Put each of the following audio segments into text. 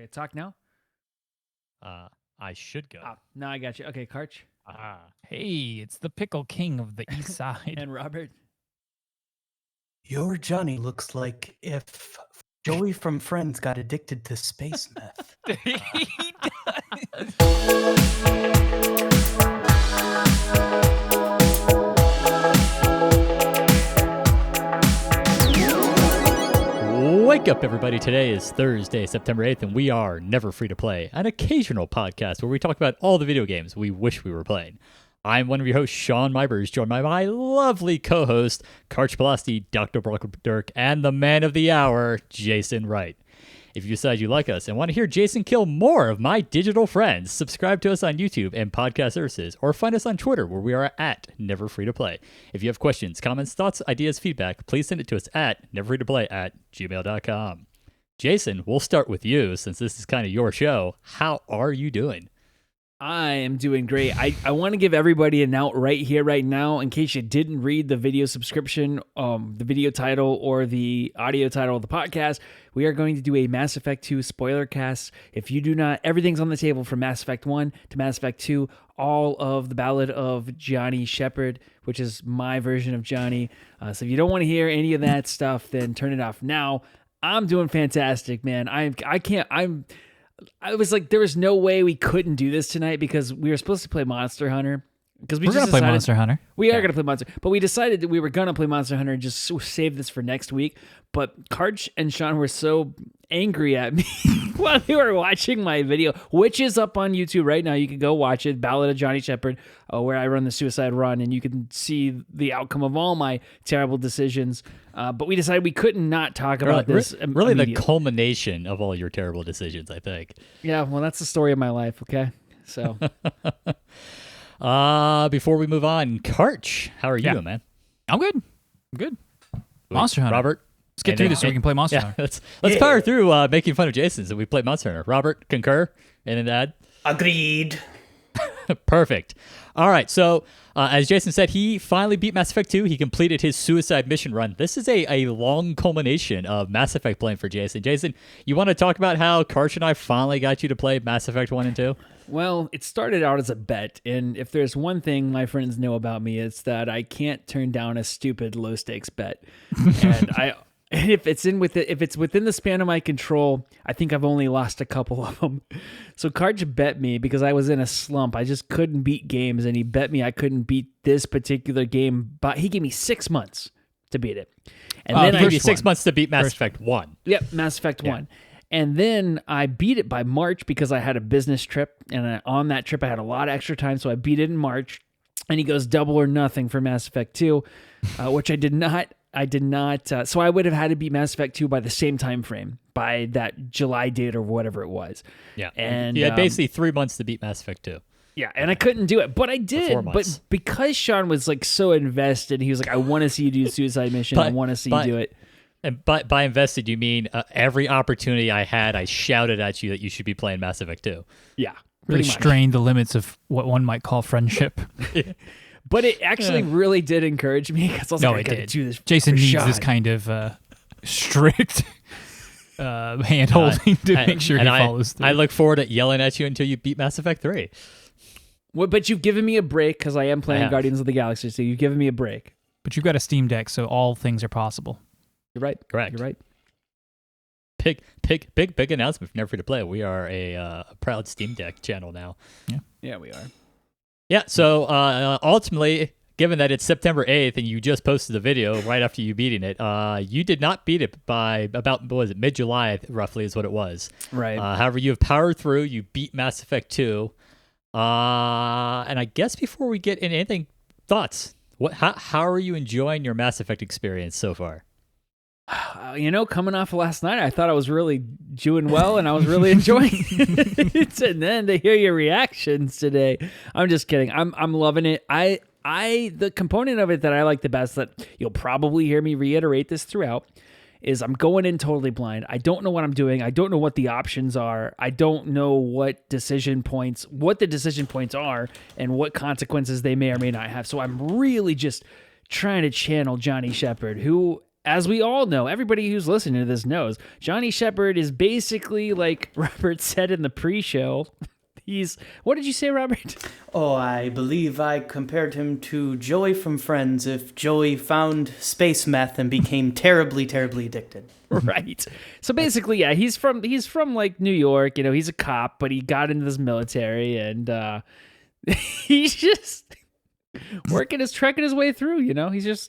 Okay, talk now. I should go. No, I got you. Okay, Karch. Hey, it's the Pickle King of the East Side. And Robert. Your Johnny looks like if Joey from Friends got addicted to space meth. Wake up, everybody. Today is Thursday, September 8th, and we are Never Free to Play, an occasional podcast where we talk about all the video games we wish we were playing. I'm one of your hosts, Sean Mybers, joined by my lovely co-host, Karch Pulaski, Dr. Brockledurk, and the man of the hour, Jason Wright. If you decide you like us and want to hear Jason kill more of my digital friends, subscribe to us on YouTube and podcast services, or find us on Twitter where we are at Never Free to Play. If you have questions, comments, thoughts, ideas, feedback, please send it to us at neverfreetoplay@gmail.com. Jason, we'll start with you since this is kind of your show. How are you doing? I am doing great. I want to give everybody a note right here, right now, in case you didn't read the video subscription, the video title or the audio title of the podcast. We are going to do a Mass Effect 2 Spoilercast. If you do not, everything's on the table from Mass Effect 1 to Mass Effect 2, all of the Ballad of Johnny Shepard, which is my version of Johnny. So if you don't want to hear any of that stuff, then turn it off now. I'm doing fantastic, man. I was like, there was no way we couldn't do this tonight because we were supposed to play Monster Hunter. Because we're going to play Monster Hunter. We are going to play Monster, but we decided that we were going to play Monster Hunter and just save this for next week. But Karch and Sean were so angry at me while they were watching my video, which is up on YouTube right now. You can go watch it, Ballad of Johnny Shepard, where I run the suicide run, and you can see the outcome of all my terrible decisions. But we decided we couldn't not talk about this. Really the culmination of all your terrible decisions, I think. Yeah, well, that's the story of my life, okay? So... Before we move on, Karch, how are you doing, man? I'm good. Monster Hunter. Robert, let's get through this so we can play Monster Hunter. Let's power through making fun of Jason so we play Monster Hunter. Robert, concur? Anything to add? Agreed. Perfect. All right, so as Jason said, he finally beat Mass Effect 2. He completed his suicide mission run. This is a long culmination of Mass Effect playing for Jason. Jason, you want to talk about how Karch and I finally got you to play Mass Effect 1 and 2? Well, it started out as a bet, and if there's one thing my friends know about me, it's that I can't turn down a stupid low-stakes bet. And if it's within the span of my control, I think I've only lost a couple of them. So Karch bet me because I was in a slump. I just couldn't beat games, and he bet me I couldn't beat this particular game. But he gave me 6 months to beat it, and then I gave you 6 months to beat Mass Effect 1. Yep, Mass Effect 1. And then I beat it by March because I had a business trip, and on that trip I had a lot of extra time, so I beat it in March. And he goes double or nothing for Mass Effect 2, which I did not. So I would have had to beat Mass Effect 2 by the same time frame, by that July date or whatever it was. Yeah, and you had basically 3 months to beat Mass Effect 2. Yeah, and I couldn't do it, but I did. But because Sean was like so invested, he was like, "I want to see you do a suicide mission. I want to see you do it." And by invested, you mean every opportunity I had, I shouted at you that you should be playing Mass Effect 2. Yeah. Really strained the limits of what one might call friendship. But it actually really did encourage me because I was like, I gotta do this. Jason needs this kind of strict hand-holding to make sure he follows through. I look forward to yelling at you until you beat Mass Effect 3. Well, but you've given me a break because I am playing Guardians of the Galaxy, so you've given me a break. But you've got a Steam Deck, so all things are possible. You're right. Correct. You're right. Big announcement from Never Free to Play. We are a proud Steam Deck channel now. Yeah, we are. Yeah, so ultimately, given that it's September 8th and you just posted the video right after you beating it, you did not beat it by about, what was it, mid-July roughly is what it was. Right. However, you have powered through. You beat Mass Effect 2. And I guess before we get into anything, thoughts? How are you enjoying your Mass Effect experience so far? Coming off of last night, I thought I was really doing well and I was really enjoying it. And then to hear your reactions today, I'm just kidding. I'm loving it. The component of it that I like the best, that you'll probably hear me reiterate this throughout, is I'm going in totally blind. I don't know what I'm doing. I don't know what the options are. I don't know what the decision points are and what consequences they may or may not have. So I'm really just trying to channel Johnny Shepard, who as we all know, everybody who's listening to this knows, Johnny Shepard is basically like Robert said in the pre-show. What did you say, Robert? Oh, I believe I compared him to Joey from Friends if Joey found space meth and became terribly, terribly addicted. Right. So basically, yeah, he's from like New York. He's a cop, but he got into this military, and he's just trekking his way through. He's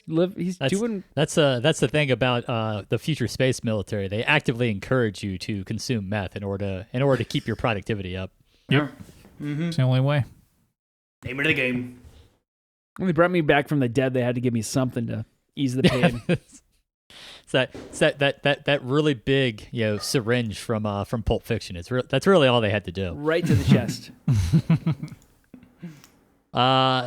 doing. That's the thing about the future space military. They actively encourage you to consume meth in order to keep your productivity up. Yep. It's the only way. Name of the game. When they brought me back from the dead, they had to give me something to ease the pain. It's that really big syringe from Pulp Fiction. That's really all they had to do. Right to the chest.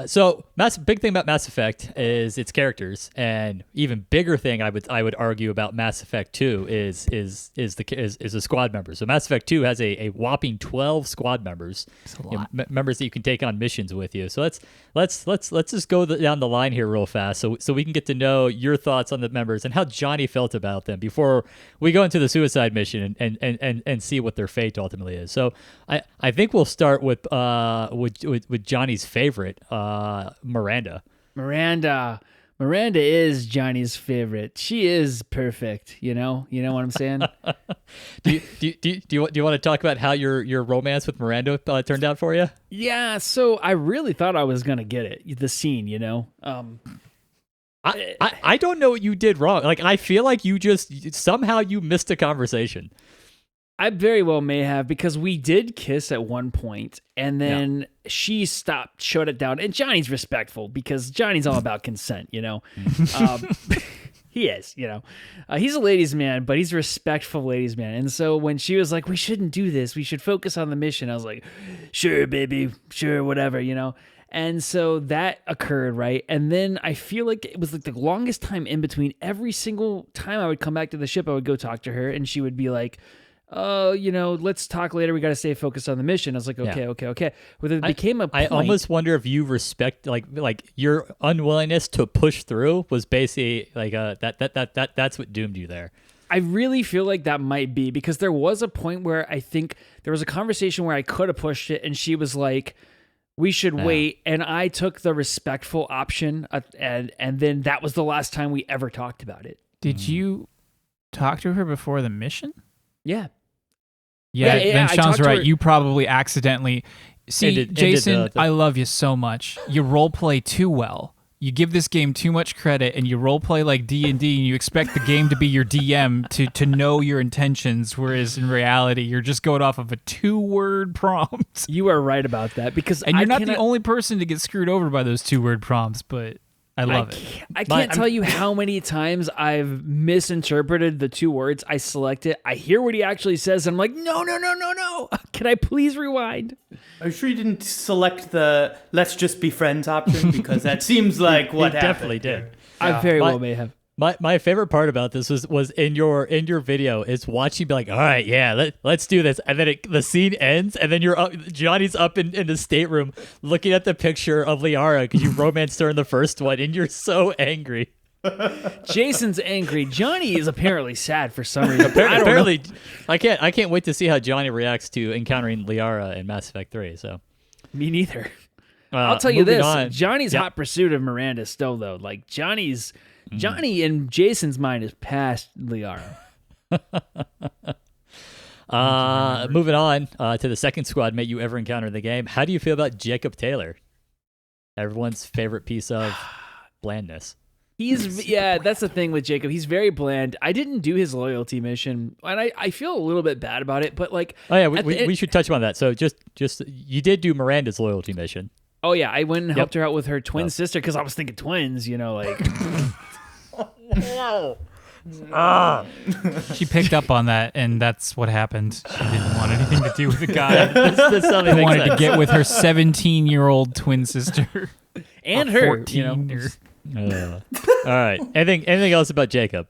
So big thing about Mass Effect is its characters, and even bigger thing I would argue about Mass Effect 2 is the squad members. So Mass Effect 2 has a whopping 12 squad members, members that you can take on missions with you. So let's just go down the line here real fast, so we can get to know your thoughts on the members and how Johnny felt about them before we go into the suicide mission and see what their fate ultimately is. So I think we'll start with Johnny's favorite. Miranda. Miranda is Johnny's favorite. She is perfect. You know what I'm saying? do you want to talk about how your romance with Miranda turned out for you? Yeah. So I really thought I was gonna get it. The scene, I don't know what you did wrong. Like, I feel like you somehow missed a conversation. I very well may have, because we did kiss at one point, and then she stopped, shut it down. And Johnny's respectful, because Johnny's all about consent, He is, he's a ladies' man, but he's a respectful ladies' man. And so when she was like, we shouldn't do this, we should focus on the mission, I was like, sure, baby, sure, whatever, And so that occurred, right? And then I feel like it was like the longest time in between. Every single time I would come back to the ship, I would go talk to her, and she would be like, oh, let's talk later. We got to stay focused on the mission. I was like, okay. Well, it became a point. I almost wonder if you respect, like your unwillingness to push through was basically like that's what doomed you there. I really feel like that might be, because there was a point where I think there was a conversation where I could have pushed it, and she was like, we should wait. And I took the respectful option, and then that was the last time we ever talked about it. Did you talk to her before the mission? Yeah. Yeah, then Sean's right. You probably accidentally... See, Jason, I love you so much. You roleplay too well. You give this game too much credit, and you roleplay like D&D, and you expect the game to be your DM to know your intentions, whereas in reality, you're just going off of a 2-word prompt. You are right about that, because and you're not the only person to get screwed over by those 2-word prompts, but... I love it. I can't tell you how many times I've misinterpreted the 2 words. I select it. I hear what he actually says. And I'm like, no. Can I please rewind? Are you sure you didn't select the let's just be friends option? Because that seems like what happened. Definitely did. Yeah. I very well may have. My favorite part about this was in your video is watching you be like, all right, yeah, let's do this, and then the scene ends, and then Johnny's up in the stateroom looking at the picture of Liara because you romanced her in the first one, and you're so angry. Jason's angry. Johnny is apparently sad for some reason. Apparently, I can't wait to see how Johnny reacts to encountering Liara in Mass Effect 3. So, me neither. I'll tell you this: Johnny's hot pursuit of Miranda still, though, like Johnny in Jason's mind is past Liara. Moving on to the second squad mate you ever encountered in the game. How do you feel about Jacob Taylor? Everyone's favorite piece of blandness. That's the thing with Jacob. He's very bland. I didn't do his loyalty mission, and I feel a little bit bad about it, but like... Oh, yeah, we should touch on that. So just you did do Miranda's loyalty mission. Oh, yeah, I went and helped her out with her twin sister, because I was thinking twins, like... She picked up on that, and that's what happened. She didn't want anything to do with the guy. She wanted to get with her 17-year-old twin sister. And her, 14 all right. Anything else about Jacob?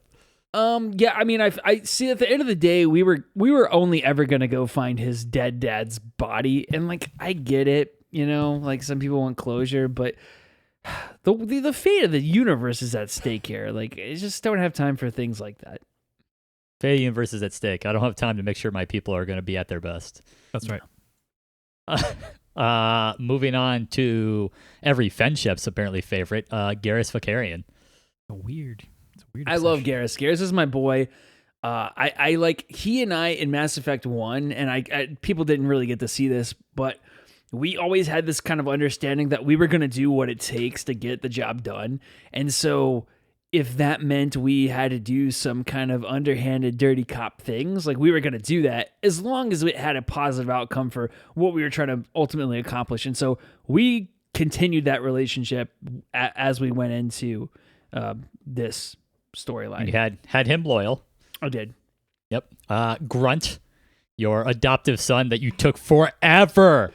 Yeah, I mean, I see at the end of the day, we were only ever going to go find his dead dad's body. And like, I get it, like some people want closure, but the fate of the universe is at stake here. Like, I just don't have time for things like that. Fate of the universe is at stake. I don't have time to make sure my people are going to be at their best. That's right. Moving on to every Fenship's apparently favorite, Garrus Vakarian. Weird. It's a weird. I love Garrus. Garrus is my boy. I like, he and I in Mass Effect 1, and I people didn't really get to see this, but we always had this kind of understanding that we were going to do what it takes to get the job done. And so if that meant we had to do some kind of underhanded, dirty cop things, like, we were going to do that as long as it had a positive outcome for what we were trying to ultimately accomplish. And so we continued that relationship as we went into this storyline. You had him loyal. I did. Yep. Grunt, your adoptive son that you took forever.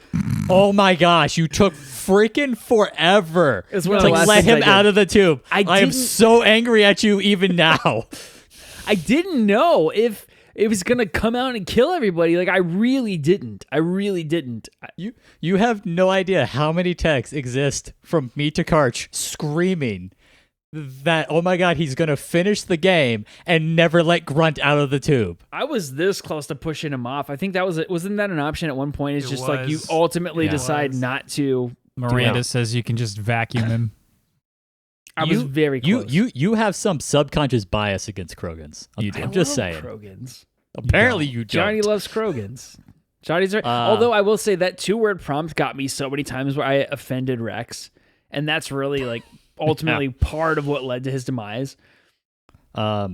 Oh my gosh, you took freaking forever It's to one of the last let things him I out did. of the tube. I am didn't- so angry at you even now. I didn't know if it was going to come out and kill everybody. Like, I really didn't. You have no idea how many texts exist from me to Karch screaming that, oh my god, he's going to finish the game and never let Grunt out of the tube. I was this close to pushing him off. I think that wasn't that an option at one point? It's It just like you was. ultimately Yeah, it decide was. not to. Miranda says you can just vacuum him. I was very close. You have some subconscious bias against Krogans. I'm just saying. Krogans. Apparently you don't. Johnny loves Krogans. Johnny's right. Although I will say that 2-word prompt got me so many times where I offended Rex, and that's really like ultimately part of what led to his demise. I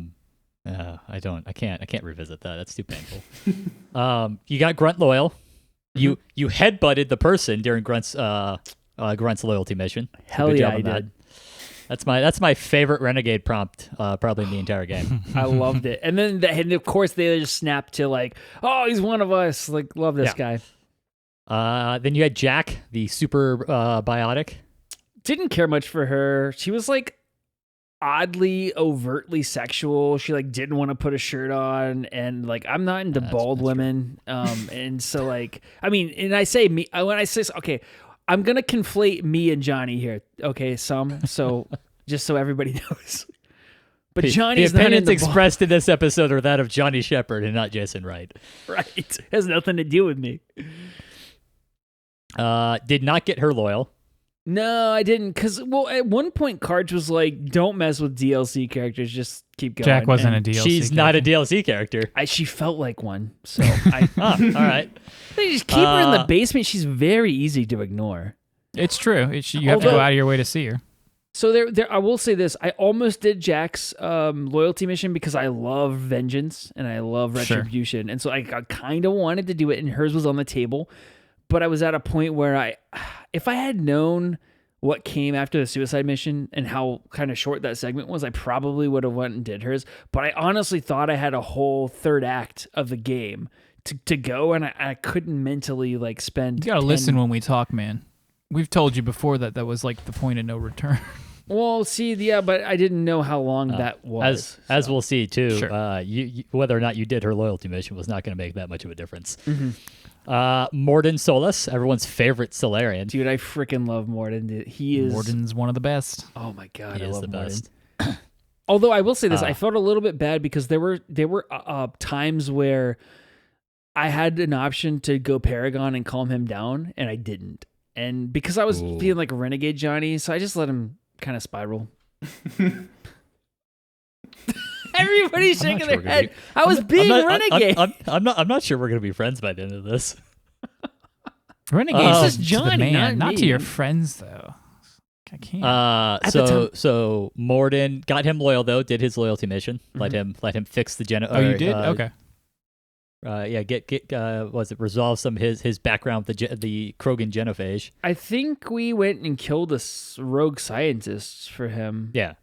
can't revisit that. That's too painful. You got Grunt loyal. You headbutted the person during Grunt's loyalty mission. Hell Good yeah, job I on that. did. That's my favorite Renegade prompt, probably in the entire game. I loved it. And then, and of course, they just snapped to like, oh, he's one of us. Like, love this guy. Then you had Jack, the super biotic. Didn't care much for her. She was like oddly overtly sexual. She like didn't want to put a shirt on, and like, I'm not into bald women. And so like, I mean, and I say me when I say, okay, I'm gonna conflate me and Johnny here. Okay, so just so everybody knows. But Johnny's the not opinions into expressed in this episode are that of Johnny Shepard and not Jason Wright. right. Has nothing to do with me. Did not get her loyal. No, I didn't. Because, well, at one point, Karch was like, don't mess with DLC characters. Just keep going. Jack wasn't And a DLC. She's not a DLC character. she felt like one. So All right. they just keep her in the basement. She's very easy to ignore. It's true. You have to go out of your way to see her. So there, I will say this. I almost did Jack's loyalty mission because I love vengeance and I love retribution. And so I kind of wanted to do it, and hers was on the table. But I was at a point where if I had known what came after the suicide mission and how kind of short that segment was, I probably would have went and did hers. But I honestly thought I had a whole third act of the game to go, and I couldn't mentally like spend. You gotta listen when we talk, man. We've told you before that was like the point of no return. Well, see, yeah, but I didn't know how long that was. As we'll see too. Sure. You whether or not you did her loyalty mission was not going to make that much of a difference. Mm-hmm. Morden Solus, everyone's favorite Solarian. Dude, I freaking love Morden. He is. Morden's one of the best. Oh my god, He I is love the Morden. best. Although I will say this, I felt a little bit bad because there were times where I had an option to go Paragon and calm him down, and I didn't. And because I was feeling like a renegade Johnny, so I just let him kind of spiral. Everybody's shaking their head. I was being renegade. I'm not sure we're going to be friends by the end of this. Renegades This is to the Johnny, man, not not to me. your friends though. I can't. So Morden got him loyal though. Did his loyalty mission. Let him fix the Oh, you did? Okay. Resolve some his background with the Krogan genophage. I think we went and killed a rogue scientist for him. Yeah.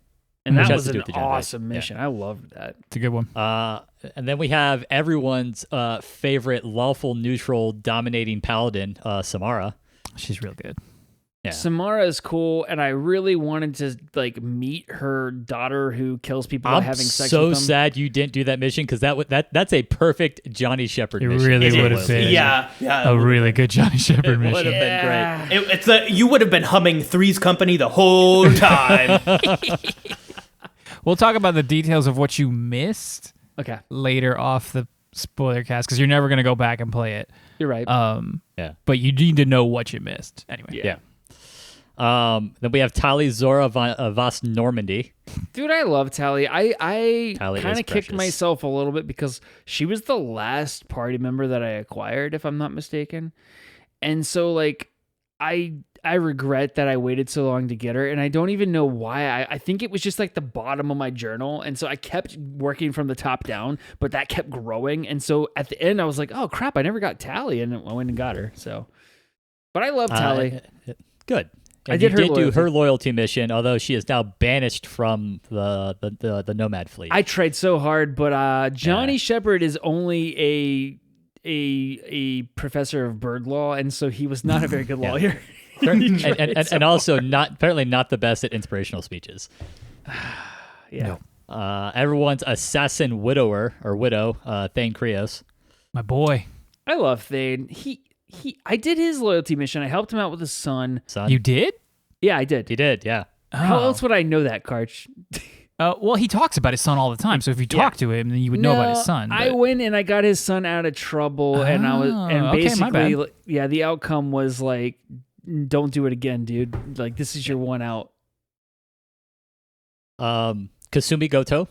And Which that has was to do an with the genophage. awesome mission. I loved that. It's a good one. And then we have everyone's favorite lawful neutral dominating paladin, Samara. She's real good. Samara is cool, and I really wanted to like meet her daughter who kills people by having sex with them. I'm so sad you didn't do that mission because that's a perfect Johnny Shepard mission. It really would have been a really good Johnny Shepard mission. It would have been great. You would have been humming Three's Company the whole time. We'll talk about the details of what you missed later off the Spoilercast because you're never going to go back and play it. You're right. But you need to know what you missed. Anyway. Yeah. Then we have Tali Zora Vas Normandy. Dude, I love Tali. I Tali kind is of kicked precious. myself a little bit because she was the last party member that I acquired, if I'm not mistaken. And so, like, I regret that I waited so long to get her, and I don't even know why. I think it was just like the bottom of my journal, and so I kept working from the top down, but that kept growing. And so at the end, I was like, "Oh crap, I never got Tali," and I went and got her. So, but I love Tali. Good. And I did do her loyalty mission, although she is now banished from the Nomad fleet. I tried so hard, but Johnny Shepard is only a professor of bird law, and so he was not a very good lawyer. and also apparently not the best at inspirational speeches. Yeah. No. Everyone's assassin widow, Thane Krios. My boy. I love Thane. I did his loyalty mission. I helped him out with his son. You did? Yeah, I did. He did, yeah. How else would I know that, Karch? Well, he talks about his son all the time, so if you talk to him, then you would know about his son. I went and I got his son out of trouble, and basically, the outcome was like, don't do it again, dude. Like, this is your one out. Kasumigoto,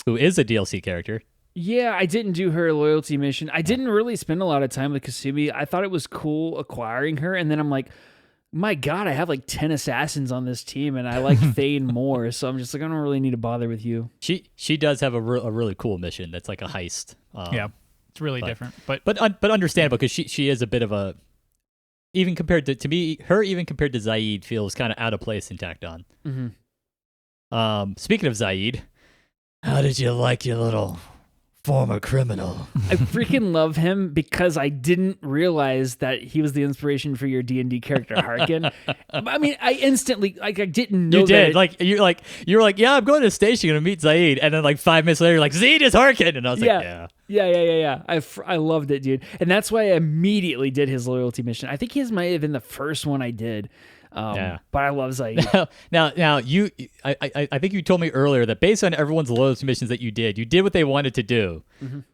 who is a DLC character. Yeah, I didn't do her loyalty mission. I didn't really spend a lot of time with Kasumi. I thought it was cool acquiring her, and then I'm like, my God, I have like 10 assassins on this team, and I like Thane more, so I'm just like, I don't really need to bother with you. She does have a really cool mission that's like a heist. It's really different, but understandable because she is a bit of a even compared to me, even compared to Zaid feels kind of out of place in tacked on. Mm-hmm. Speaking of Zaid, how did you like your little former criminal? I freaking love him because I didn't realize that he was the inspiration for your D&D character Harkin. I mean, I instantly I didn't know. You did. You were like, yeah, I'm going to the station to meet Zaid, and then like 5 minutes later, you're like, Zaid is Harkin, and I was like, yeah. I loved it, dude, and that's why I immediately did his loyalty mission. I think his might have been the first one I did. But I love Zaid. Now you, I think you told me earlier that based on everyone's loyalty missions that you did what they wanted to do,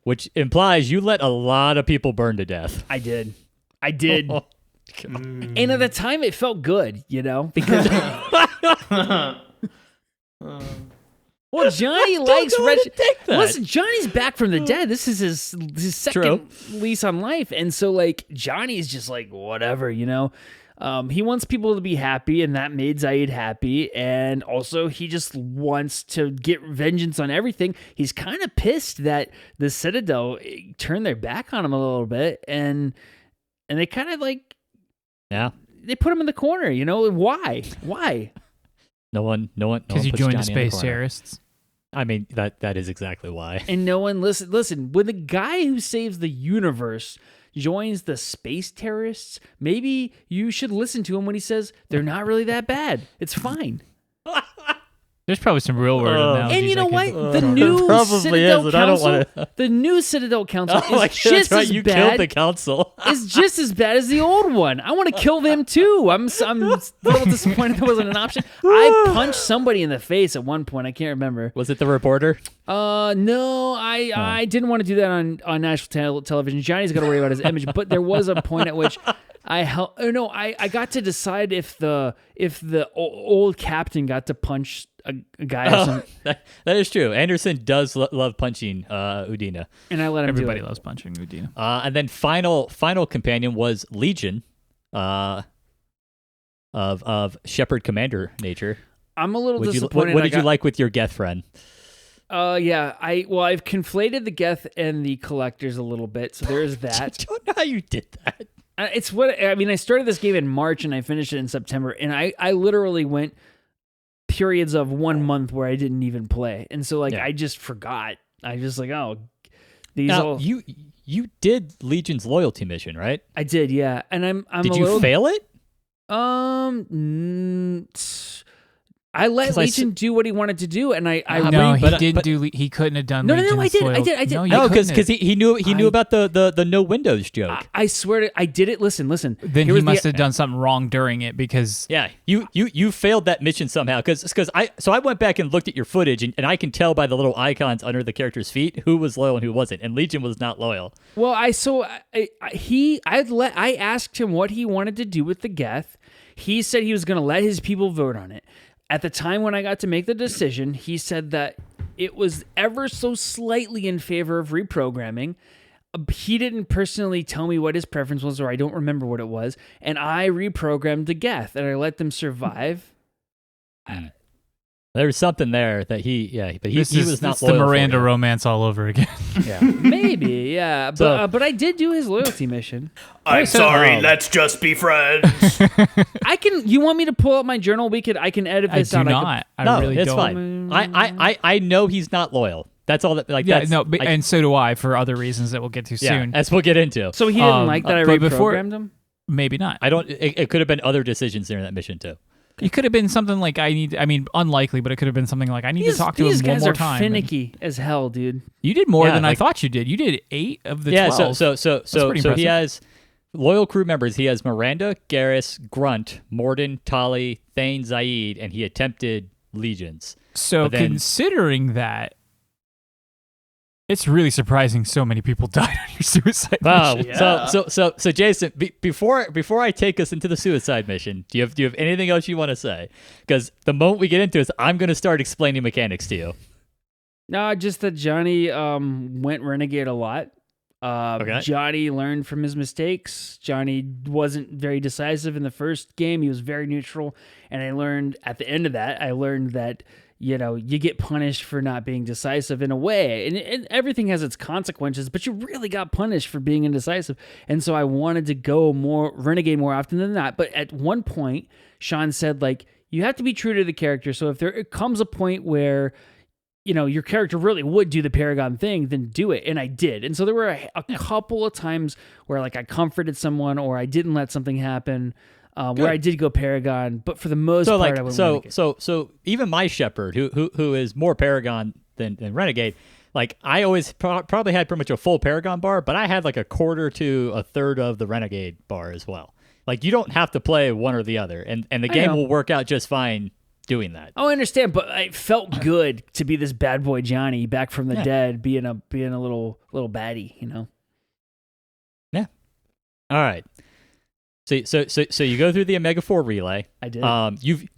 which implies you let a lot of people burn to death. I did. And at the time, it felt good, because. Well, Johnny likes listen, Johnny's back from the dead. This is his second lease on life, and so like Johnny's just like whatever, He wants people to be happy, and that made Zaid happy. And also, he just wants to get vengeance on everything. He's kind of pissed that the Citadel turned their back on him a little bit, and they kind of like, they put him in the corner. Why? No one. Because you joined the space terrorists. I mean, that is exactly why. And no one listen. When the guy who saves the universe joins the space terrorists, maybe you should listen to him when he says they're not really that bad. It's fine. There's probably some real world analogies. And you know what? The new Citadel Council, the new Citadel Council is just as you bad. Killed the council. Is just as bad as the old one. I want to kill them too. I'm a little disappointed there wasn't an option. I punched somebody in the face at one point. I can't remember. Was it the reporter? No, I didn't want to do that on national television. Johnny's got to worry about his image. But there was a point at which I got to decide if the old captain got to punch a guy or something. That is true. Anderson does love punching Udina. And I let him Everybody do it. loves punching Udina. And then final companion was Legion of Shepard Commander nature. I'm a little disappointed. What did you like with your Geth friend? I've conflated the Geth and the collectors a little bit, so there is that. I don't know how you did that. I started this game in March and I finished it in September, and I literally went periods of 1 month where I didn't even play, and so I just forgot. I just you did Legion's loyalty mission, right? I did, yeah, and I'm. Did you fail it? I let Legion do what he wanted to do, and he couldn't have done. No, I did. No, because he knew about the no windows joke. I swear I did it. Listen. Then he must have done something wrong during it because you failed that mission somehow. Because I went back and looked at your footage, and I can tell by the little icons under the character's feet who was loyal and who wasn't, and Legion was not loyal. Well, I asked him what he wanted to do with the Geth. He said he was going to let his people vote on it. At the time when I got to make the decision, he said that it was ever so slightly in favor of reprogramming. He didn't personally tell me what his preference was, or I don't remember what it was, and I reprogrammed the Geth, and I let them survive. There was something there that he was not loyal. The Miranda romance all over again. Yeah, maybe, yeah. But I did do his loyalty mission. I'm sorry. Let's just be friends. You want me to pull up my journal? I can edit this out. I really don't. Fine. I know he's not loyal. That's all that. And so do I for other reasons that we'll get to soon. As we'll get into. So he didn't like that I reprogrammed him. Maybe not. It could have been other decisions during that mission too. It could have been something like unlikely, but it could have been something like I need to talk to him one more time. These guys are finicky as hell, dude. You did more than I thought you did. You did 8 of the 12. So he has loyal crew members. He has Miranda, Garrus, Grunt, Morden, Tali, Thane, Zaid, and he attempted legions. So considering that, it's really surprising so many people died on your suicide mission. Yeah. So Jason, before I take us into the suicide mission, do you have anything else you want to say? Because the moment we get into this, I'm going to start explaining mechanics to you. No, just that Johnny went renegade a lot. Okay. Johnny learned from his mistakes. Johnny wasn't very decisive in the first game. He was very neutral. And I learned at the end of that, that you get punished for not being decisive in a way, and everything has its consequences, but you really got punished for being indecisive. And so I wanted to go renegade more often than that. But at one point, Sean said, you have to be true to the character. So if there comes a point where, your character really would do the Paragon thing, then do it. And I did. And so there were a couple of times where I comforted someone or I didn't let something happen. Where I did go Paragon, but for the most part, I went Renegade. So even my Shepherd, who is more Paragon than Renegade, I always probably had pretty much a full Paragon bar, but I had a quarter to a third of the Renegade bar as well. You don't have to play one or the other, and the game will work out just fine doing that. Oh, I understand, but it felt good to be this bad boy Johnny back from the dead, being a little baddie, Yeah. All right. So you go through the Omega 4 relay. I did.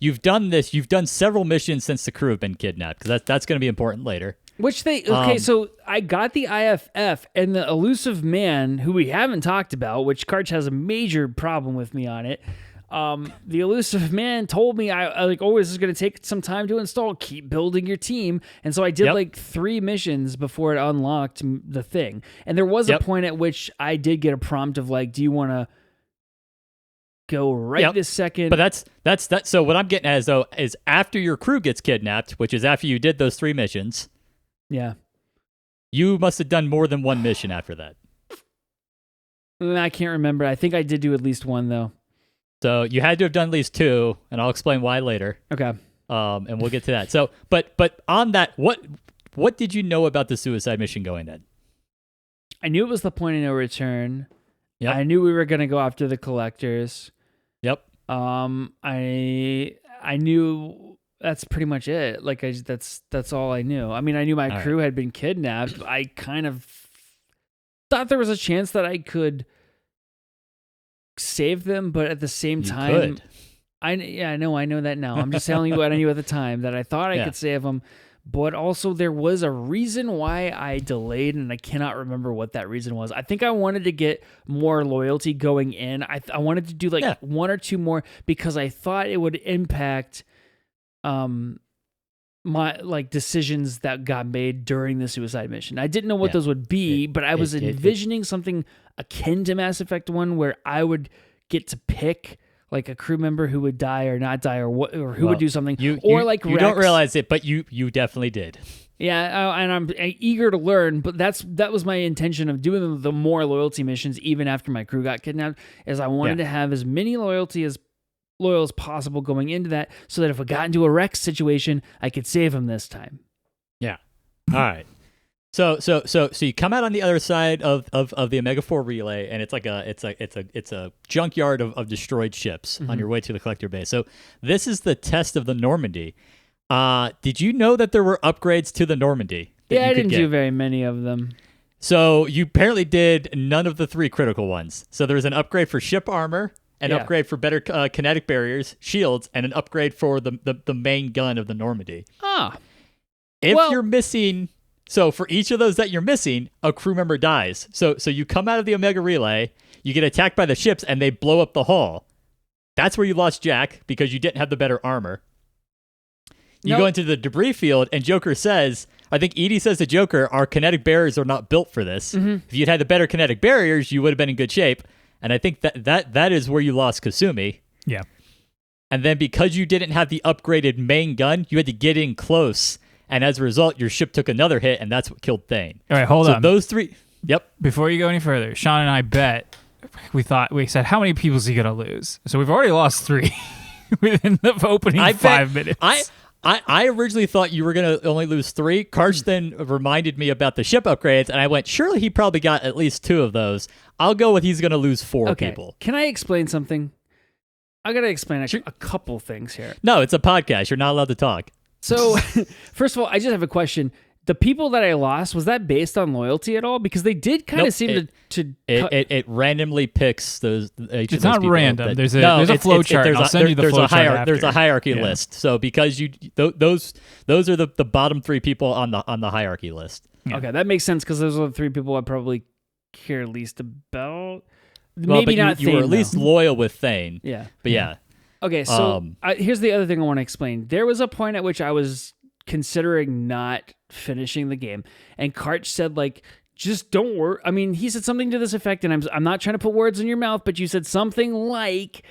You've done this. You've done several missions since the crew have been kidnapped, because that's going to be important later. So I got the IFF and the elusive man, who we haven't talked about, which Karch has a major problem with me on it. The elusive man told me this is going to take some time to install. Keep building your team. And so I did 3 missions before it unlocked the thing. And there was a point at which I did get a prompt of do you want to go this second? But that's so what I'm getting at is after your crew gets kidnapped, which is after you did those 3 missions. Yeah. You must have done more than one mission after that. I can't remember. I think I did do at least one though. So you had to have done at least 2, and I'll explain why later. Okay. And we'll get to that. So, but on that, what did you know about the suicide mission going in? I knew it was the point of no return. Yep. I knew we were going to go after the collectors. Yep. I knew that's pretty much it. That's all I knew. I mean, I knew my crew had been kidnapped. I kind of thought there was a chance that I could save them, but at the same time, I know that now. I'm just telling you what I knew at the time, that I thought I could save them. But also there was a reason why I delayed, and I cannot remember what that reason was. I think I wanted to get more loyalty going in. I wanted to do 1 or 2 more because I thought it would impact my decisions that got made during the suicide mission. I didn't know what those would be, but I was envisioning something akin to Mass Effect 1 where I would get to pick a crew member who would die or not die, or who would do something, you Rex. Don't realize it, but you definitely did. Yeah, and I'm eager to learn, but that was my intention of doing the more loyalty missions, even after my crew got kidnapped, is I wanted to have as many loyalty as loyal as possible going into that, so that if I got into a wreck situation, I could save him this time. Yeah. All right. So you come out on the other side of the Omega 4 relay, and it's like it's a junkyard of destroyed ships on your way to the collector base. So this is the test of the Normandy. Did you know that there were upgrades to the Normandy? Yeah, I didn't do very many of them. So you apparently did none of the 3 critical ones. So there's an upgrade for ship armor, an upgrade for better kinetic barriers, shields, and an upgrade for the main gun of the Normandy. If you're missing... So for each of those that you're missing, a crew member dies. So you come out of the Omega relay, you get attacked by the ships, and they blow up the hull. That's where you lost Jack, because you didn't have the better armor. You go into the debris field, and Joker says, I think Edie says to Joker, our kinetic barriers are not built for this. If you'd had the better kinetic barriers, you would have been in good shape. And I think that is where you lost Kasumi. Yeah. And then because you didn't have the upgraded main gun, you had to get in close. And as a result, your ship took another hit, and that's what killed Thane. All right, hold on. Those 3... Yep. Before you go any further, Sean and I bet, we said, how many people is he going to lose? So we've already lost 3 within the opening 5 minutes. I originally thought you were going to only lose 3. Karch then reminded me about the ship upgrades, and I went, surely he probably got at least 2 of those. I'll go with he's going to lose 4 people. Can I explain something? I got to explain a couple things here. No, it's a podcast. You're not allowed to talk. So, first of all, I just have a question. The people that I lost, was that based on loyalty at all? Because they did kind of seem to... It randomly picks those. It's not random. There's a flow chart. I'll send you the flow chart after. There's a hierarchy list. So because those are the bottom 3 people on the hierarchy list. Yeah. Okay, that makes sense, because those are the 3 people I probably care least about. Well, maybe not you Thane, were at least loyal with Thane. Yeah. But yeah. Okay, so here's the other thing I want to explain. There was a point at which I was considering not finishing the game, and Karch said, like, just don't worry. I mean, he said something to this effect, and I'm not trying to put words in your mouth, but you said something like,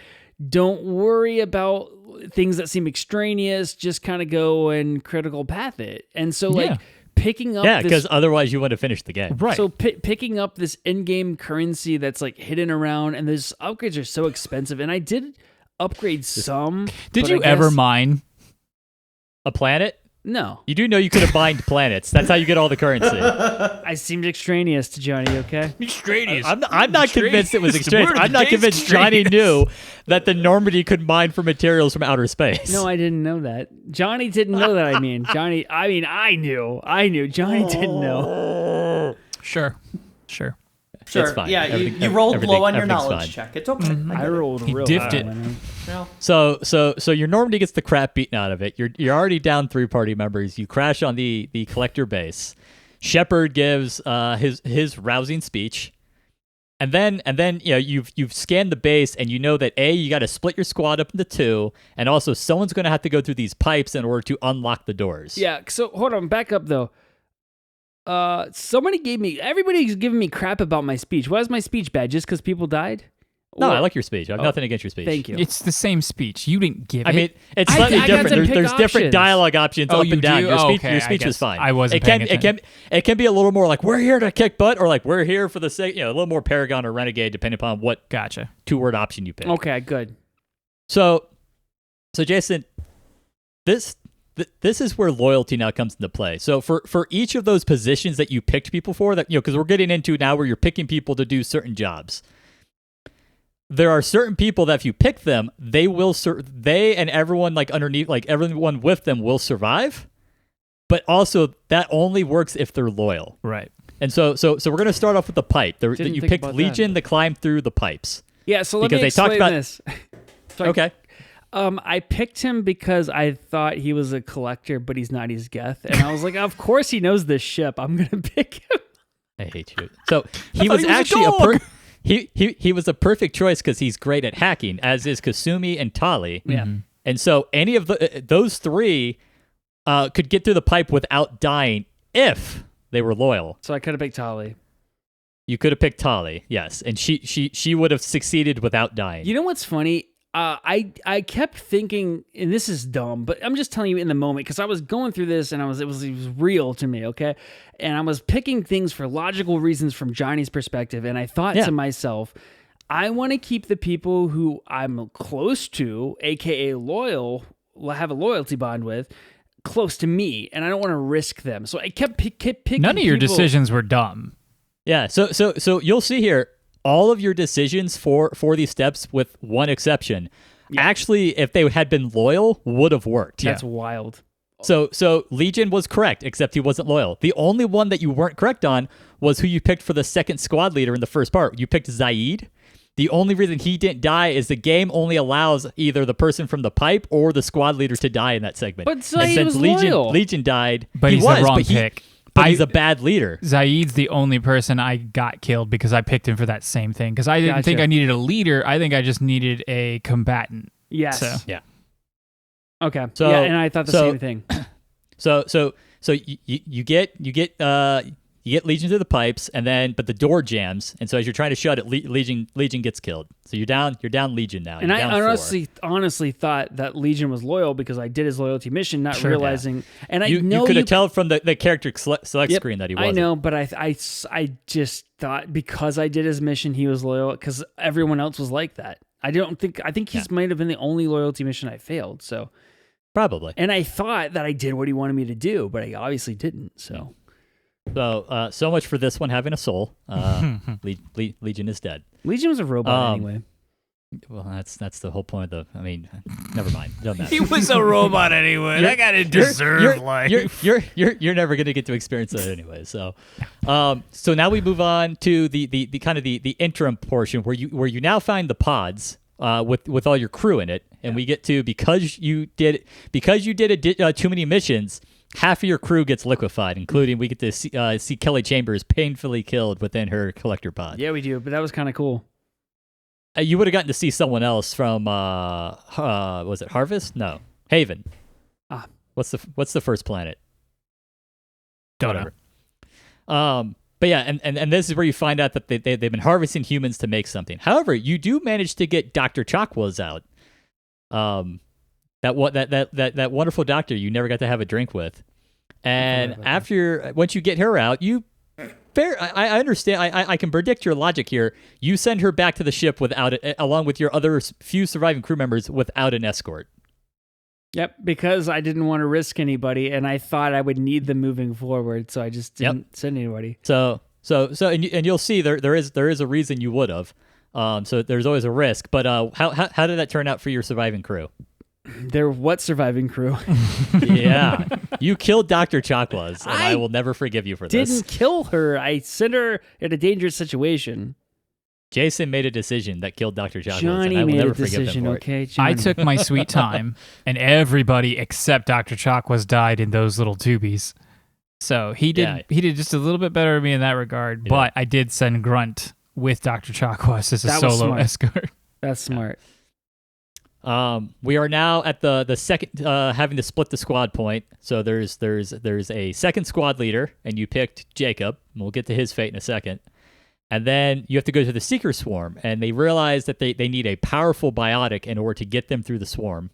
don't worry about things that seem extraneous, just kind of go and critical path it. And so, like, picking up because otherwise you would have finished the game. Right. So picking up this in-game currency that's, like, hidden around, and those upgrades are so expensive, and I did upgrade some. Did you ever mine a planet? No. You do know you could have mined planets. That's how you get all the currency. I seemed extraneous to Johnny, okay? Extraneous. I'm not convinced it was extraneous. I'm not convinced Johnny knew that the Normandy could mine for materials from outer space. No, I didn't know that. Johnny didn't know that, I knew. I knew. Johnny didn't know. Sure. It's fine. Yeah, you rolled low on your knowledge check. It's okay. I rolled real diffed high. it. So your Normandy gets the crap beaten out of it. You're already down 3 party members. You crash on the collector base. Shepard gives his rousing speech, and then you've scanned the base, and you know that you got to split your squad up into 2, and also someone's going to have to go through these pipes in order to unlock the doors. Yeah. So hold on, back up though. Everybody's giving me crap about my speech. Why is my speech bad? Just because people died? No, I like your speech. I have nothing against your speech. Thank you. It's the same speech. You didn't give it. I mean, it's slightly different. There's different dialogue options up and down. Your speech was fine. I wasn't paying attention. It can be a little more like, we're here to kick butt, or like, we're here for the sake, a little more Paragon or Renegade, depending upon what 2-word option you pick. Okay, good. So Jason, this is where loyalty now comes into play. So for each of those positions that you picked people for, that because we're getting into now where you're picking people to do certain jobs. There are certain people that if you pick them, they and everyone like underneath, like everyone with them will survive. But also that only works if they're loyal. Right. And so we're going to start off with the pipe. You picked Legion to climb through the pipes. Yeah, so let me explain this. Okay. I picked him because I thought he was a collector, but he's not. He's Geth. And I was like, of course he knows this ship. I'm going to pick him. I hate you. So he was actually he was a perfect choice because he's great at hacking, as is Kasumi and Tali. Yeah. And so any of those 3 could get through the pipe without dying if they were loyal. So I could have picked Tali. You could have picked Tali, yes. And she would have succeeded without dying. You know what's funny? I kept thinking, and this is dumb, but I'm just telling you in the moment, because I was going through this and it was real to me, okay? And I was picking things for logical reasons from Johnny's perspective, and I thought to myself, I want to keep the people who I'm close to, aka loyal, have a loyalty bond with, close to me, and I don't want to risk them. So I kept picking. None of your decisions were dumb. Yeah. So you'll see here, all of your decisions for these steps, with one exception, actually, if they had been loyal, would have worked. That's wild. So Legion was correct, except he wasn't loyal. The only one that you weren't correct on was who you picked for the second squad leader in the first part. You picked Zaid. The only reason he didn't die is the game only allows either the person from the pipe or the squad leader to die in that segment. But Zaid was loyal. Legion died, but he's the wrong pick. But he's a bad leader. Zaid's the only person I got killed because I picked him for that same thing. Because I didn't think I needed a leader. I think I just needed a combatant. Yes. So. Yeah. Okay. So, yeah, and I thought the same thing. So you get Legion to the pipes, but the door jams, and so as you're trying to shut it, Legion gets killed. So you're down Legion now. And I honestly thought that Legion was loyal because I did his loyalty mission, not realizing. Yeah. And you could have told from the character select screen that he wasn't. I know, but I just thought because I did his mission, he was loyal because everyone else was like that. I think he's might have been the only loyalty mission I failed. So. Probably. And I thought that I did what he wanted me to do, but I obviously didn't. So much for this one having a soul. Legion is dead. Legion was a robot anyway. Well, that's the whole point of the. I mean, never mind. Doesn't matter. He was a robot anyway. That guy didn't deserve life. You're never going to get to experience that anyway. So now we move on to the kind of the interim portion where you now find the pods. With all your crew in it, and we get to because you did too many missions, half of your crew gets liquefied, including we get to see Kelly Chambers painfully killed within her collector pod. Yeah, we do, but that was kind of cool. You would have gotten to see someone else from was it Harvest? No, Haven. What's the first planet? Don't know. But yeah, and this is where you find out that they've been harvesting humans to make something. However, you do manage to get Dr. Chakwas out. That wonderful doctor you never got to have a drink with. And once you get her out, I understand. I can predict your logic here. You send her back to the ship along with your other few surviving crew members without an escort. Yep, because I didn't want to risk anybody, and I thought I would need them moving forward, so I just didn't send anybody. So you'll see there is a reason you would have. So there's always a risk. But how did that turn out for your surviving crew? What surviving crew? Yeah, you killed Dr. Chakwas, and I will never forgive you for this. Didn't kill her. I sent her in a dangerous situation. Jason made a decision that killed Dr. Chakwas, Johnny and I will made never a decision, forgive him for okay? it. I took my sweet time, and everybody except Dr. Chakwas died in those little tubies. So he did just a little bit better than me in that regard, but I did send Grunt with Dr. Chakwas as a solo escort. That's smart. We are now at the second having to split the squad point. So there's a second squad leader, and you picked Jacob, and we'll get to his fate in a second. And then you have to go to the Seeker Swarm, and they realize that they need a powerful biotic in order to get them through the swarm.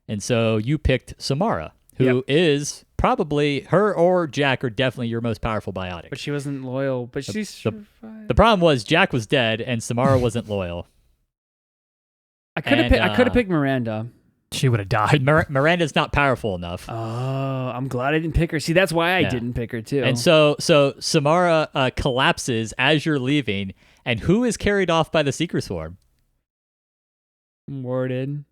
And so you picked Samara, who is probably, her or Jack are definitely your most powerful biotic. But she wasn't loyal, but she survived. The problem was Jack was dead, and Samara wasn't loyal. I could have picked Miranda. She would have died. Miranda's not powerful enough. Oh, I'm glad I didn't pick her. See, that's why I didn't pick her too. And so Samara collapses as you're leaving, and who is carried off by the Seeker Swarm? Morden.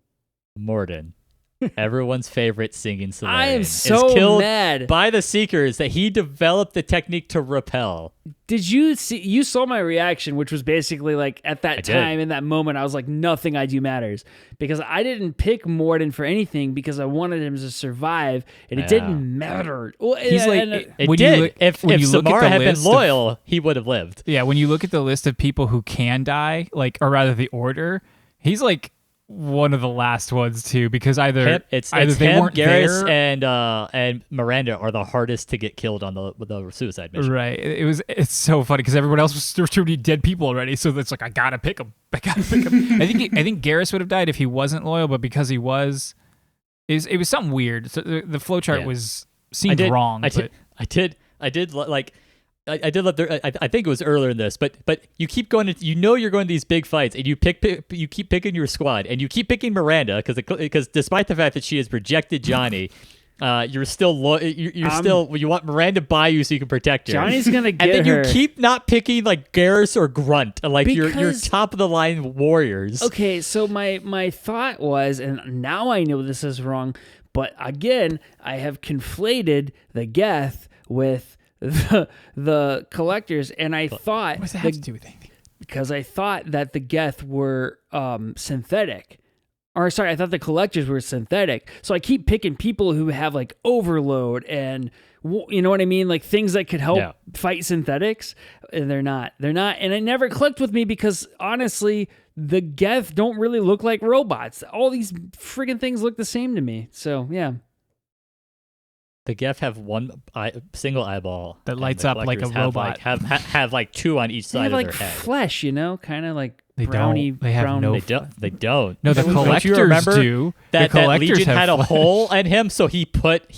Everyone's favorite singing Solarian. I am so is killed mad by the Seekers that he developed the technique to repel. Did you see? You saw my reaction, which was basically like at that time, in that moment, I was like, nothing I do matters. Because I didn't pick Morden for anything because I wanted him to survive, and it didn't matter. He's it did. If Samara had been loyal, he would have lived. Yeah, when you look at the list of people who can die, or rather the order, he's like one of the last ones too, because either they weren't Garrus there, and Miranda are the hardest to get killed on the suicide mission. Right. It's so funny because everyone else was too many dead people already, so it's like I gotta pick him. I think Garrus would have died if he wasn't loyal, but because he was, it was something weird. So the flowchart seemed wrong. I did like. I did love I think it was earlier in this, but you keep going you're going to these big fights, and you keep picking your squad, and you keep picking Miranda because despite the fact that she has rejected Johnny, you're still you want Miranda by you so you can protect her. Johnny's gonna get her. And then her. You keep not picking like Garrus or Grunt, like your top of the line warriors. Okay, so my thought was, and now I know this is wrong, but again, I have conflated the Geth with the collectors, and I thought what does that have to do with anything? Because I thought that the Geth were synthetic. Or sorry, I thought the collectors were synthetic. So I keep picking people who have like overload and you know what I mean, like things that could help fight synthetics, and they're not. And it never clicked with me because honestly, the Geth don't really look like robots. All these friggin' things look the same to me. So yeah. The Geth have one single eyeball that lights up like a robot. Have like two on each side of their head. Flesh, kind of like they brownie. Don't. They have brown. no. They don't. No, the collectors do. That Legion had flesh. A hole in him, so he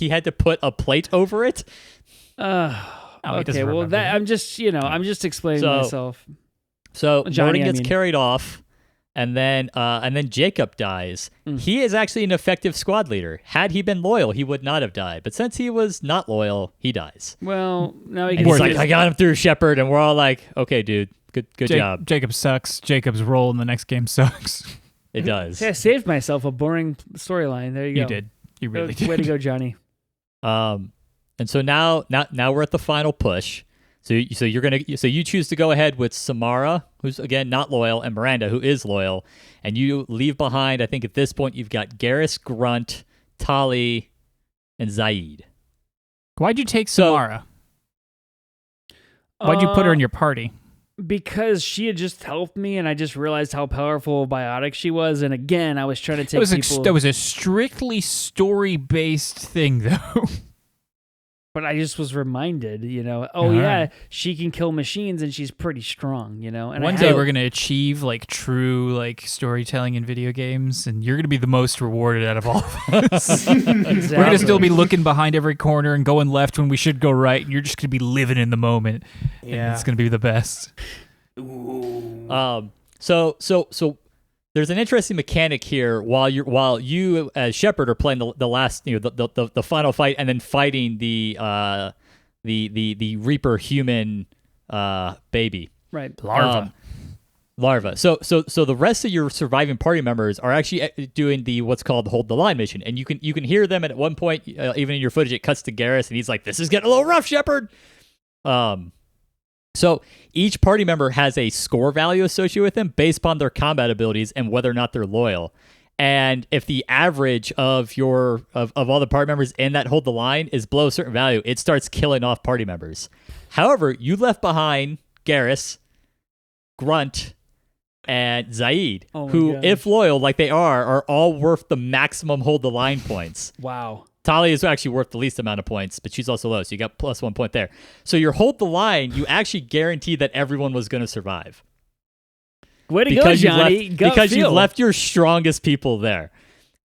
had to put a plate over it. Okay, well I'm just explaining myself. So Johnny gets carried off. And then Jacob dies. He is actually an effective squad leader. Had he been loyal, he would not have died. But since he was not loyal, he dies. Well, now he's like, I got him through Shepard, and we're all like, okay, dude, good job. Jacob sucks. Jacob's role in the next game sucks. It does. I saved myself a boring storyline. There you go. You did. You really did. Way to go, Johnny. And so now we're at the final push. So you choose to go ahead with Samara, who's again not loyal, and Miranda, who is loyal, and you leave behind. I think at this point you've got Garrus, Grunt, Tali, and Zaid. Why'd you take Samara? Why'd you put her in your party? Because she had just helped me, and I just realized how powerful biotic she was. And again, I was trying to take people. That was a strictly story-based thing, though. But I just was reminded, yeah, she can kill machines and she's pretty strong, And one day we're going to achieve like true like storytelling in video games, and you're going to be the most rewarded out of all of us. Exactly. We're going to still be looking behind every corner and going left when we should go right, and you're just going to be living in the moment. Yeah. And it's going to be the best. Ooh. So there's an interesting mechanic here while you as Shepard are playing the last the final fight and then fighting the Reaper human baby larva. So the rest of your surviving party members are actually doing the what's called hold the line mission, and you can hear them at one point even in your footage it cuts to Garrus and he's like, "This is getting a little rough, Shepard." So each party member has a score value associated with them based upon their combat abilities and whether or not they're loyal. And if the average of all the party members in that hold the line is below a certain value, it starts killing off party members. However, you left behind Garrus, Grunt, and Zaid, who, if loyal like they are all worth the maximum hold the line points. Wow. Tali is actually worth the least amount of points, but she's also low, so you got plus 1 point there. So your hold the line, you actually guaranteed that everyone was going to survive. Way to go, Johnny. Because you left your strongest people there.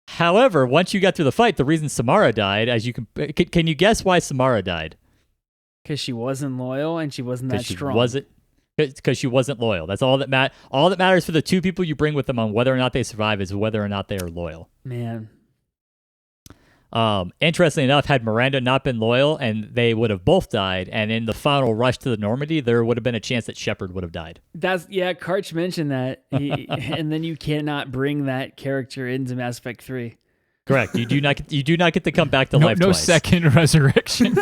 However, once you got through the fight, the reason Samara died, as you can you guess why Samara died? Because she wasn't loyal and she wasn't that strong. Because she wasn't loyal. That's all that all that matters for the two people you bring with them on whether or not they survive is whether or not they are loyal. Man. Interestingly enough, had Miranda not been loyal, and they would have both died, and in the final rush to the Normandy, there would have been a chance that Shepard would have died. Karch mentioned that, and then you cannot bring that character into Mass Effect 3. Correct. You do not get to come back to life twice. No second resurrection.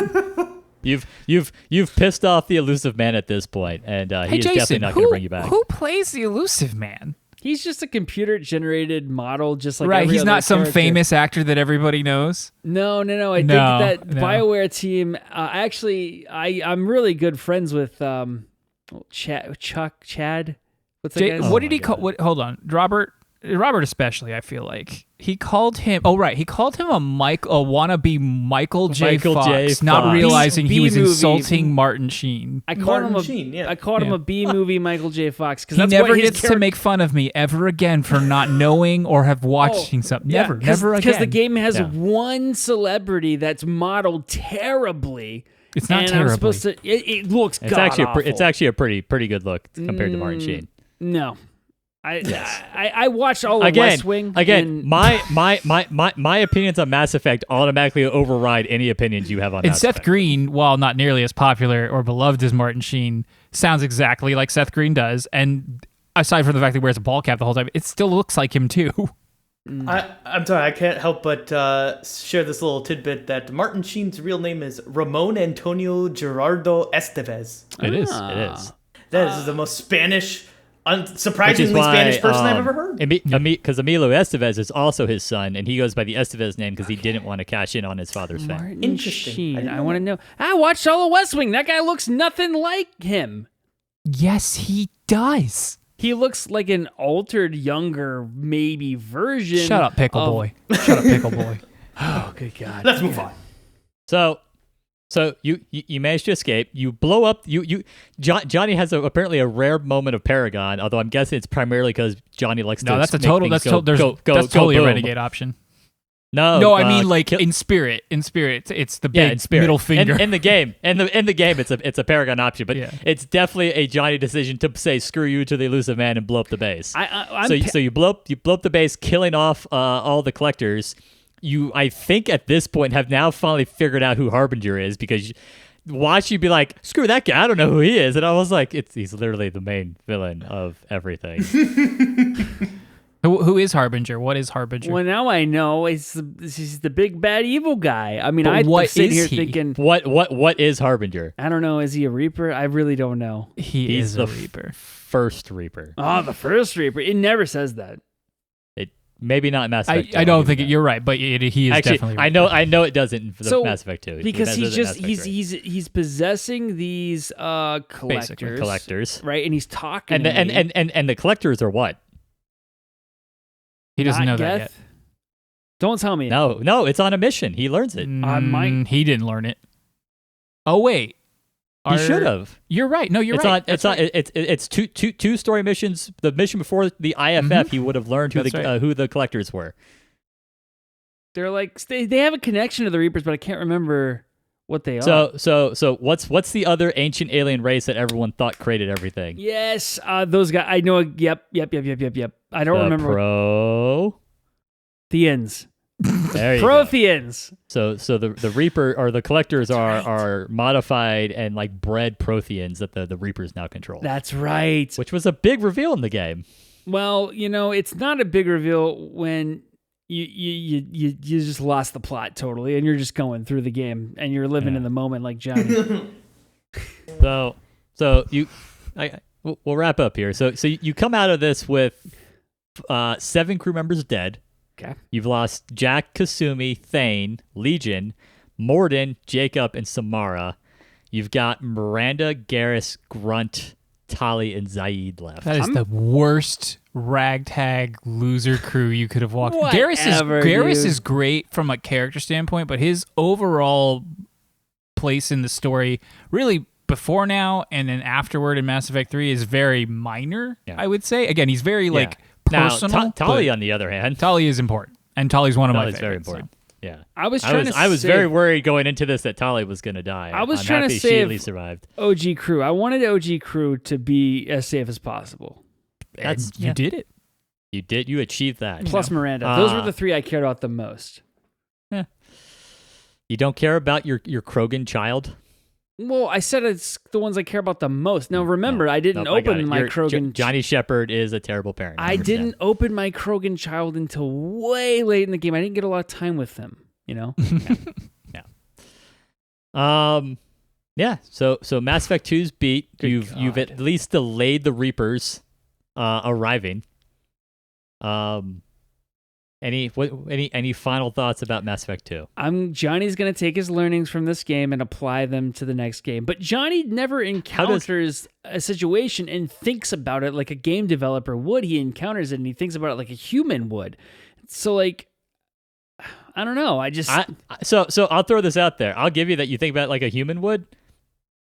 You've pissed off the elusive man at this point, and he is definitely not going to bring you back. Who plays the elusive man? He's just a computer-generated model, just like right. He's not some famous actor that everybody knows. No. I think that BioWare team. Actually, I'm really good friends with Chad. What's that guy's? What did he call? Hold on, Robert especially. I feel like he called him. Oh right, he called him a wannabe Michael J. Fox, not realizing he was insulting Martin Sheen. I called him a B movie Michael J. Fox because he never gets to make fun of me ever again for not knowing or have watching something. Never again. Because the game has one celebrity that's modeled terribly. It's not and terribly. I'm supposed to. It looks. It's actually a pretty good look compared to Martin Sheen. No. I watched all of West Wing. Again, my opinions on Mass Effect automatically override any opinions you have on Mass Effect. Seth Green, while not nearly as popular or beloved as Martin Sheen, sounds exactly like Seth Green does. And aside from the fact that he wears a ball cap the whole time, it still looks like him too. I'm sorry, I can't help but share this little tidbit that Martin Sheen's real name is Ramon Antonio Gerardo Estevez. It is. That is the most Spanish, surprisingly Spanish person I've ever heard. Because Emilio Estevez is also his son, and he goes by the Estevez name because he didn't want to cash in on his father's fame. Martin Interesting. Sheen. I want to know. I watched all of West Wing. That guy looks nothing like him. Yes, he does. He looks like an altered, younger, maybe version. Shut up, Pickle Boy. Shut up, Pickle Boy. Oh, good God. Let's move on. So you managed to escape. You blow up. Johnny has apparently a rare moment of Paragon. Although I'm guessing it's primarily because Johnny likes to. No, that's a total. That's totally a renegade option. No, I mean like in spirit. In spirit, it's the big middle finger. In the game, it's a Paragon option, but it's definitely a Johnny decision to say screw you to the elusive man and blow up the base. So you blow up the base, killing off all the collectors. You, I think, at this point have now finally figured out who Harbinger is because watch you be like, screw that guy, I don't know who he is, and I was like, he's literally the main villain of everything. Who is Harbinger? What is Harbinger? Well, now I know he's the big bad evil guy. I mean, But I'm sitting here thinking, what is Harbinger? I don't know. Is he a Reaper? I really don't know. He's a Reaper. First Reaper. Oh, the first Reaper. It never says that. Maybe not Mass Effect 2. I don't think you're right, but he is actually, definitely. I know it doesn't for the Mass Effect 2 because he's possessing these collectors, right? And he's talking. And the collectors are what? He doesn't know that yet. Don't tell me. No, it's on a mission. He learns it. He didn't learn it. Oh wait, he should have. You're right. No, you're right. It's two story missions. The mission before the IFF, he would have learned who the collectors were. They're like they have a connection to the Reapers, but I can't remember what they are. So what's the other ancient alien race that everyone thought created everything? Yes, those guys. I know. Yep. I don't remember. Protheans. There you Protheans. Go. So the Reaper or the collectors are modified and like bred Protheans that the Reapers now control. That's right. Which was a big reveal in the game. Well, it's not a big reveal when you just lost the plot totally, and you're just going through the game and you're living in the moment like Johnny. So we'll wrap up here. So you come out of this with 7 crew members dead. Okay. You've lost Jack, Kasumi, Thane, Legion, Morden, Jacob, and Samara. You've got Miranda, Garrus, Grunt, Tali, and Zaid left. That is the worst ragtag loser crew you could have walked. Whatever, Garrus is great from a character standpoint, but his overall place in the story, really before now and then afterward in Mass Effect 3, is very minor, I would say. Again, he's very personal. Now, Tali, on the other hand, Tali is important, and Tali's one of my favorites. Very important. So. Yeah, I was very worried going into this that Tali was going to die. I'm trying to she save at least survived. OG crew. I wanted OG crew to be as safe as possible. You did it. You did. You achieved that. Plus Miranda. Those were the 3 I cared about the most. Yeah. You don't care about your Krogan child? Well, I said it's the ones I care about the most. Now, remember, I didn't open my Krogan... Johnny Shepard is a terrible parent. I didn't open my Krogan child until way late in the game. I didn't get a lot of time with them, Yeah. So Mass Effect 2's beat. You've at least delayed the Reapers arriving. Any final thoughts about Mass Effect 2? Johnny's going to take his learnings from this game and apply them to the next game. But Johnny never encounters a situation and thinks about it like a game developer would. He encounters it and he thinks about it like a human would. So, like, I don't know. So I'll throw this out there. I'll give you that you think about it like a human would.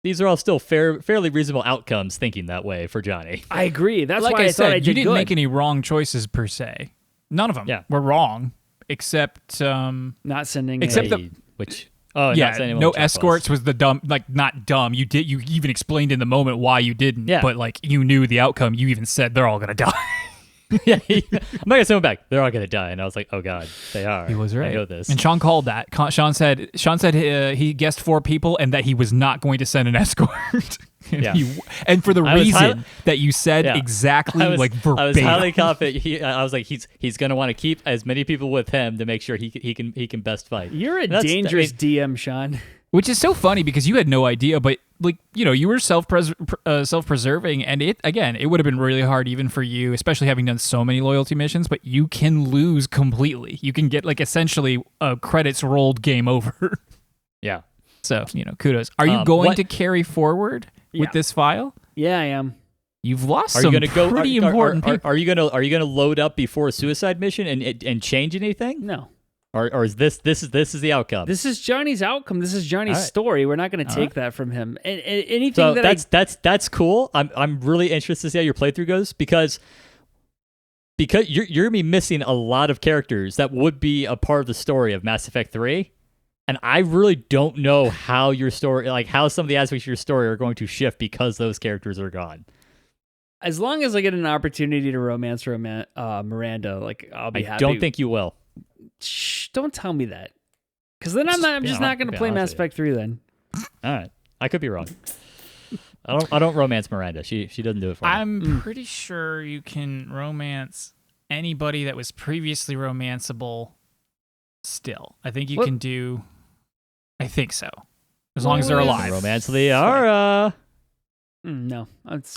These are all still fairly reasonable outcomes thinking that way for Johnny. I agree. That's like why I said, thought I did you didn't good. make any wrong choices per se. None of them were wrong, except not sending. Except Oh, no escorts was the dumb, like not dumb. You even explained in the moment why you didn't. Yeah. But like you knew the outcome. You even said they're all gonna die. Yeah, I'm not gonna send them back. They're all gonna die, and I was like, "Oh God, they are." He was right. I know this. And Sean called that. Sean said he guessed 4 people, and that he was not going to send an escort. And for the reason that you said exactly like verbatim. I was highly confident. I was like, he's gonna want to keep as many people with him to make sure he can best fight. You're a dangerous DM, Sean. Which is so funny because you had no idea, but like you were self-preserving, and it would have been really hard even for you, especially having done so many loyalty missions. But you can lose completely. You can get like essentially a credits rolled game over. Yeah. So kudos. Are you going to carry forward with this file? Yeah, I am. You've lost some pretty important people. Are you gonna load up before a suicide mission and change anything? No. Or is this is the outcome? This is Johnny's outcome. This is Johnny's story. We're not going to take that from him. And anything so that's cool. I'm really interested to see how your playthrough goes because you're gonna be missing a lot of characters that would be a part of the story of Mass Effect 3. And I really don't know how your story, like how some of the aspects of your story are going to shift because those characters are gone. As long as I get an opportunity to romance Miranda, like I'll be happy. I don't think you will. Shh, don't tell me that. Because then I'm just not going to play Mass Effect 3 then. All right. I could be wrong. I don't romance Miranda. She doesn't do it for me. I'm pretty sure you can romance anybody that was previously romanceable still. I think you can do... I think so. As long as they're alive. Romance Liara. No.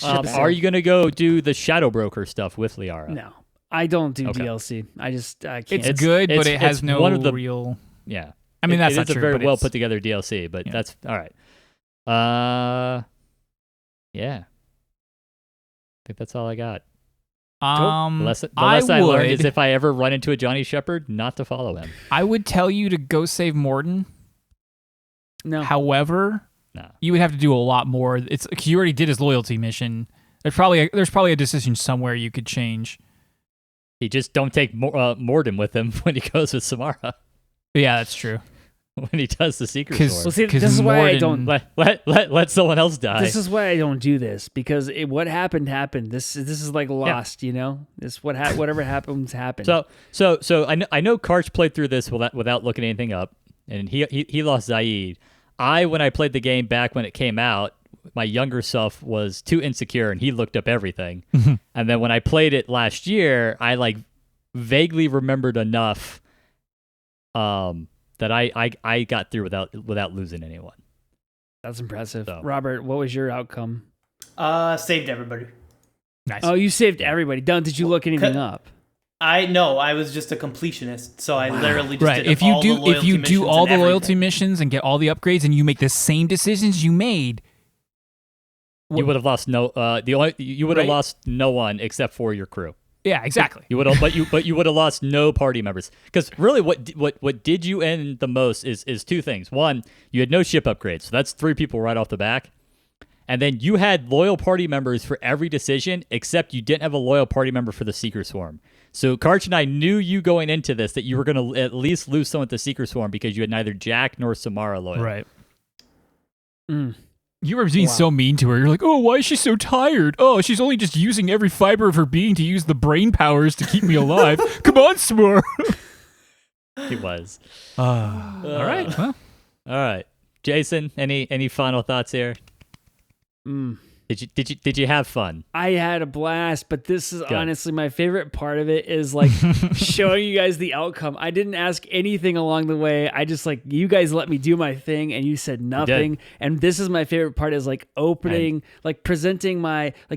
Are you going to go do the Shadow Broker stuff with Liara? No. I don't do DLC. I can't. It's good, but it has no real... Yeah. I mean, that's not true. It's a very well put together DLC, but that's... All right. Yeah. I think that's all I got. The lesson I learned is if I ever run into a Johnny Shepard, not to follow him. I would tell you to go save Morden. No. However, you would have to do a lot more. You already did his loyalty mission. There's probably a decision somewhere you could change. You just don't take Morden with him when he goes with Samara. Yeah, that's true. When he does the secret sword. Well, see, this is why I don't let someone else die. This is why I don't do this because what happened. This is like Lost, This whatever happened. So I know Karch played through this without looking anything up, and he lost Zaid. When I played the game back when it came out, my younger self was too insecure, and he looked up everything. And then when I played it last year, I like vaguely remembered enough that I got through without losing anyone. That's impressive. So. Robert, what was your outcome? Saved everybody. Nice. Oh, you saved everybody. Did you look anything up? I was just a completionist, so I literally just did if you do all the loyalty missions and get all the upgrades, and you make the same decisions you made, you would have lost lost no one except for your crew. Yeah, exactly. You would have, but you would have lost no party members. Because really, what did you end the most is two things. One, you had no ship upgrades, so that's 3 people right off the back. And then you had loyal party members for every decision, except you didn't have a loyal party member for the Seeker Swarm. So Karch and I knew you going into this that you were going to at least lose someone at the Seeker Swarm because you had neither Jack nor Samara loyal. Right. You were being so mean to her. You're like, oh, why is she so tired? Oh, she's only just using every fiber of her being to use the brain powers to keep me alive. Come on, Samara. He was. All right. Well. All right. Jason, any final thoughts here? Did you have fun? I had a blast, but this is honestly my favorite part of it is like showing you guys the outcome. I didn't ask anything along the way. I just you guys let me do my thing and you said nothing. And this is my favorite part is like opening, presenting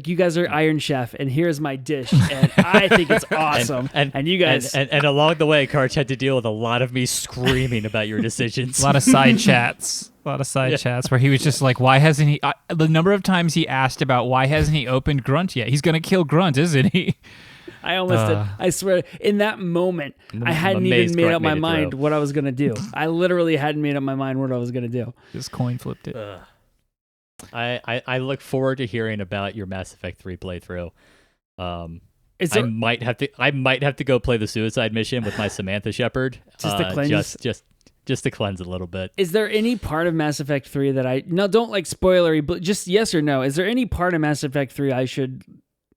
you guys are Iron Chef and here's my dish. And I think it's awesome. And you guys. And along the way, Karch had to deal with a lot of me screaming about your decisions. A lot of side chats. Chats where he was just like, why hasn't he... the number of times he asked about why hasn't he opened Grunt yet? He's going to kill Grunt, isn't he? I almost did. I swear, in that moment, I hadn't even made up my mind what I was going to do. I literally hadn't made up my mind what I was going to do. Just coin flipped it. I look forward to hearing about your Mass Effect 3 playthrough. I might have to go play the suicide mission with my Samantha Shepard. Just to cleanse. to cleanse it a little bit. Is there any part of Mass Effect 3 that don't like spoilery, but just yes or no? Is there any part of Mass Effect 3 I should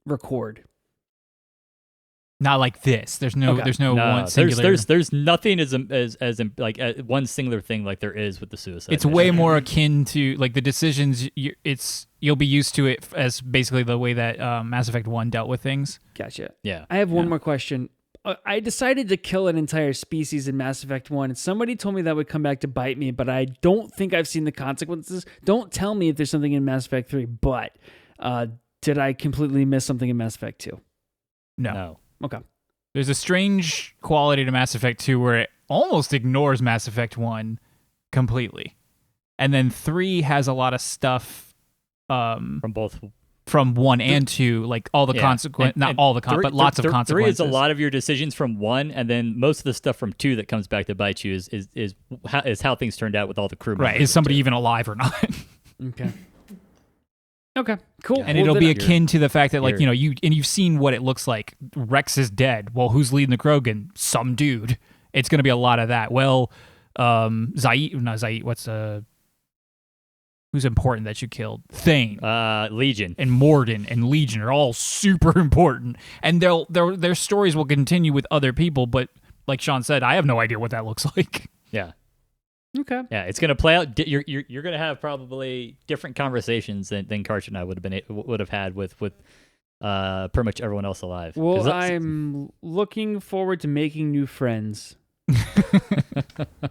record? Not like this. There's no one singular. There's nothing as like one singular thing like there is with the suicide. It's way more akin to like the decisions. You'll be used to it as basically the way that Mass Effect 1 dealt with things. Gotcha. Yeah. I have one more question. I decided to kill an entire species in Mass Effect 1, and somebody told me that would come back to bite me, but I don't think I've seen the consequences. Don't tell me if there's something in Mass Effect 3, but did I completely miss something in Mass Effect 2? No. Okay. There's a strange quality to Mass Effect 2 where it almost ignores Mass Effect 1 completely. And then 3 has a lot of stuff from 1 and 2, like all the consequences, not all the but lots of consequences. 3 is a lot of your decisions from 1, and then most of the stuff from 2 that comes back to bite you is how things turned out with all the crew members. Right, is somebody even alive or not? Okay, cool. And it'll be akin to the fact that, like, you've seen what it looks like. Rex is dead. Well, who's leading the Krogan? Some dude. It's going to be a lot of that. Well, who's important that you killed? Thane. Legion. And Morden and Legion are all super important. And their stories will continue with other people, but like Sean said, I have no idea what that looks like. Yeah. Okay. Yeah, it's going to play out. You're going to have probably different conversations than Karch and I would have had with pretty much everyone else alive. Well, I'm looking forward to making new friends.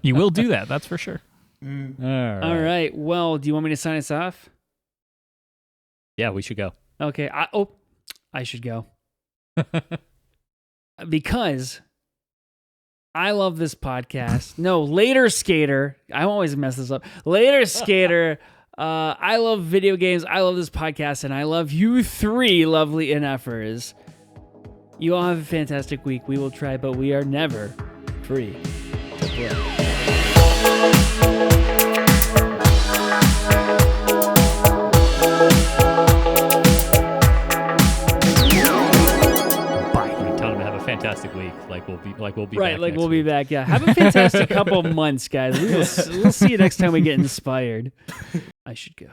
You will do that, that's for sure. All right. Well, do you want me to sign us off? Yeah, we should go. Okay. I should go. Because I love this podcast. No, Later Skater. I always mess this up. Later Skater. I love video games. I love this podcast. And I love you three lovely NFers. You all have a fantastic week. We will try, but we are never free to play. Fantastic week. We'll be right. Back like we'll week. be back. Yeah. Have a fantastic couple of months, guys. We'll see you next time we get inspired. I should go.